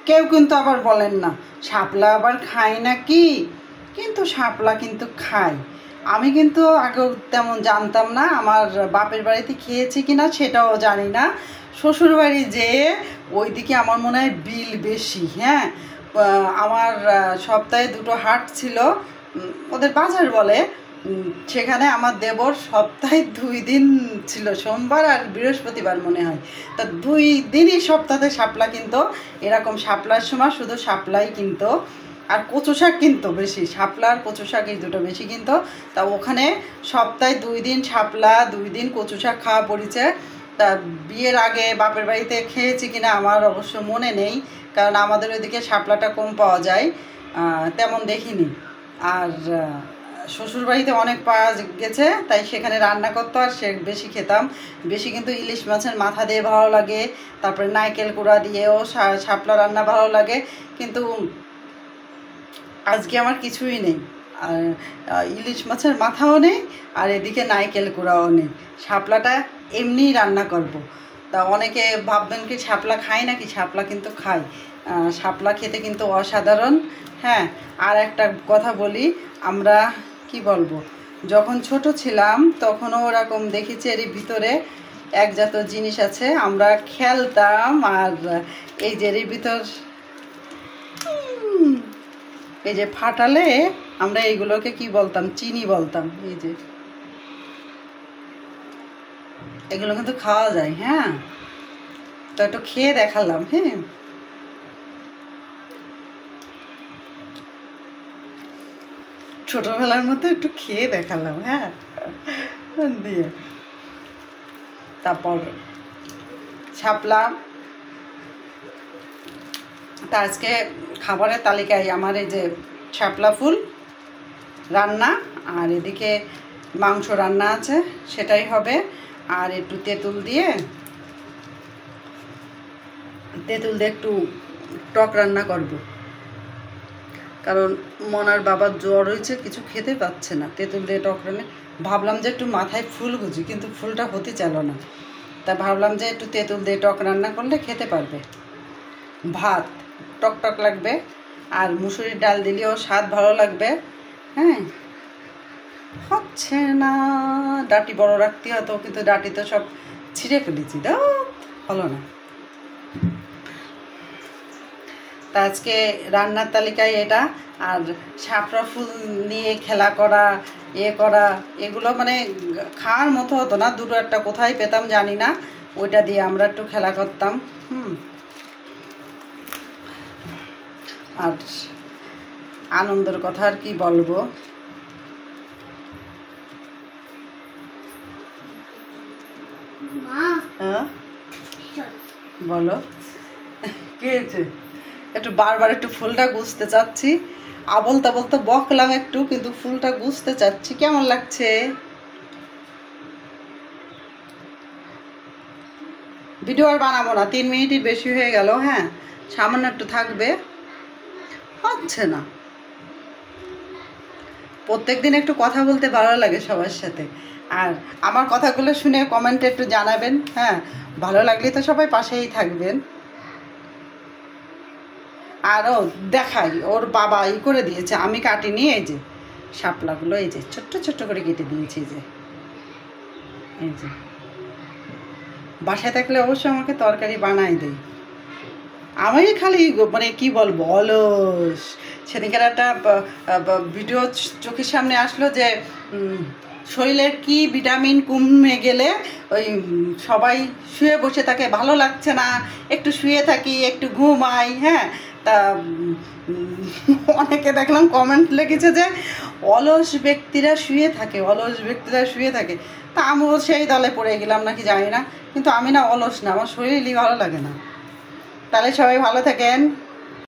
কেউ কিন্তু আবার বলেন না শাপলা আবার খায় না কি, কিন্তু শাপলা কিন্তু খায়। আমি কিন্তু আগে তেমন জানতাম না, আমার বাপের বাড়িতে খেয়েছি কিনা সেটাও জানি না। শ্বশুর বাড়ি যেয়ে ওইদিকে আমার মনে হয় বিল বেশি। হ্যাঁ, আমার সপ্তাহে 2টো হাট ছিল, ওদের বাজার বলে। সেখানে আমার দেবর সপ্তাহে 2 দিন ছিল, সোমবার আর বৃহস্পতিবার মনে হয়। তা 2 দিনই সপ্তাহে শাপলা কিনতো। এরকম শাপলার সময় শুধু শাপলাই কিনতো, আর কচু শাক কিনতো বেশি। শাপলা আর কচু শাক এই দুটো বেশি কিনতো। তা ওখানে সপ্তাহে 2 দিন শাপলা, 2 দিন কচু শাক খাওয়া পড়েছে। তা বিয়ের আগে বাপের বাড়িতে খেয়েছি কিনা আমার অবশ্য মনে নেই, কারণ আমাদের ওইদিকে শাপলাটা কম পাওয়া যায়, তেমন দেখিনি। আর শ্বশুরবাড়িতে অনেক পাওয়া গেছে, তাই সেখানে রান্না করতো আর সে বেশি খেতাম। বেশি কিন্তু ইলিশ মাছের মাথা দিয়ে ভালো লাগে, তারপরে নারকেল কুড়া দিয়েও শাপলা রান্না ভালো লাগে। কিন্তু আজকে আমার কিছুই নেই, আর ইলিশ মাছের মাথাও নেই, আর এদিকে নারকেল কুড়াও নেই। শাপলাটা এমনিই রান্না করব। তা অনেকে ভাববেন কি শাপলা খায় নাকি, শাপলা কিন্তু খায়। শাপলা খেতে কিন্তু অসাধারণ। হ্যাঁ, আর একটা কথা বলি, আমরা কি বলবো, যখন ছোট ছিলাম তখনও ওরকম দেখেছি এর ভিতরে এক জাতীয় জিনিস আছে, আমরা খেলতাম। আর এই যে এর ভিতর এই যে ফাটালে আমরা এইগুলোকে কি বলতাম, চিনি বলতাম। এই যে এগুলো কিন্তু খাওয়া যায়। হ্যাঁ, তো একটু খেয়ে দেখালাম। হ্যাঁ, ছোটবেলার মতো একটু খেয়ে দেখালাম। হ্যাঁ, দিয়ে তারপর শাপলা। তা আজকে খাবারের তালিকায় আমার এই যে শাপলা ফুল রান্না, আর এদিকে মাংস রান্না আছে, সেটাই হবে। আর একটু তেঁতুল দিয়ে একটু টক রান্না করব, কারণ মনার বাবার জ্বর হয়েছে, কিছু খেতে পাচ্ছে না। তেঁতুল দিয়ে টক রান্না ভাবলাম যে একটু মাথায় ফুল গুজি, কিন্তু ফুলটা হতে চাইল না। তা ভাবলাম যে একটু তেঁতুল দিয়ে টক রান্না করলে খেতে পারবে। ভাত টক টক লাগবে, আর মুসুরির ডাল দিলেও স্বাদ ভালো লাগবে। হ্যাঁ, হচ্ছে না, ডাঁটি বড় রাখতে হতো, কিন্তু ডাঁটি তো সব ছিঁড়ে ফেলেছি, হলো না। তা আজকে রান্নার তালিকায় এটা। আর শাপলা ফুল নিয়ে খেলা করা, করা, এগুলো মানে খাওয়ার মতো হতো না। 2টো একটা কোথায় পেতাম জানি না, ওইটা দিয়ে আমরা একটু খেলা করতাম। আর আনন্দের কথা আর কি বলবো। হ্যাঁ, বলো কি হয়েছে? একটু বারবার একটু ফুলটা গুছতে চাচ্ছি, আবল তাবল তো বকলাম একটু, কিন্তু ফুলটা গুছতে চাচ্ছি। কেমন লাগছে? ভিডিও আর বানাবো না, 3 মিনিটই বেশি হয়ে গেল। হ্যাঁ, সামান্য একটু থাকবে, হচ্ছে না। প্রত্যেকদিন একটু কথা বলতে ভালো লাগে সবার সাথে। আর আমার কথাগুলো শুনে কমেন্টে একটু জানাবেন। হ্যাঁ, ভালো লাগলে তো সবাই পাশেই থাকবেন। আরও দেখাই, ওর বাবা করে দিয়েছে, আমি কাটিনি। এই যে শাপলাগুলো এই যে ছোট্ট ছোট্ট করে কেটে দিয়েছি। এই যে বাসায় থাকলে অবশ্যই আমাকে তরকারি বানাই দেয়। আমি খালি মানে কি বলবো, অলস। সেদিনকার একটা ভিডিও চোখের সামনে আসলো যে শরীরের কি ভিটামিন কমে গেলে ওই সবাই শুয়ে বসে থাকে, ভালো লাগছে না, একটু শুয়ে থাকি, একটু ঘুমাই। হ্যাঁ, তা অনেকে দেখলাম কমেন্ট লিখেছে যে অলস ব্যক্তিরা শুয়ে থাকে, অলস ব্যক্তিরা শুয়ে থাকে। তা আমিও সেই দলে পড়ে গেলাম নাকি জানি না, কিন্তু আমি না অলস না, আমার শরীরই ভালো লাগে না। তাহলে সবাই ভালো থাকেন।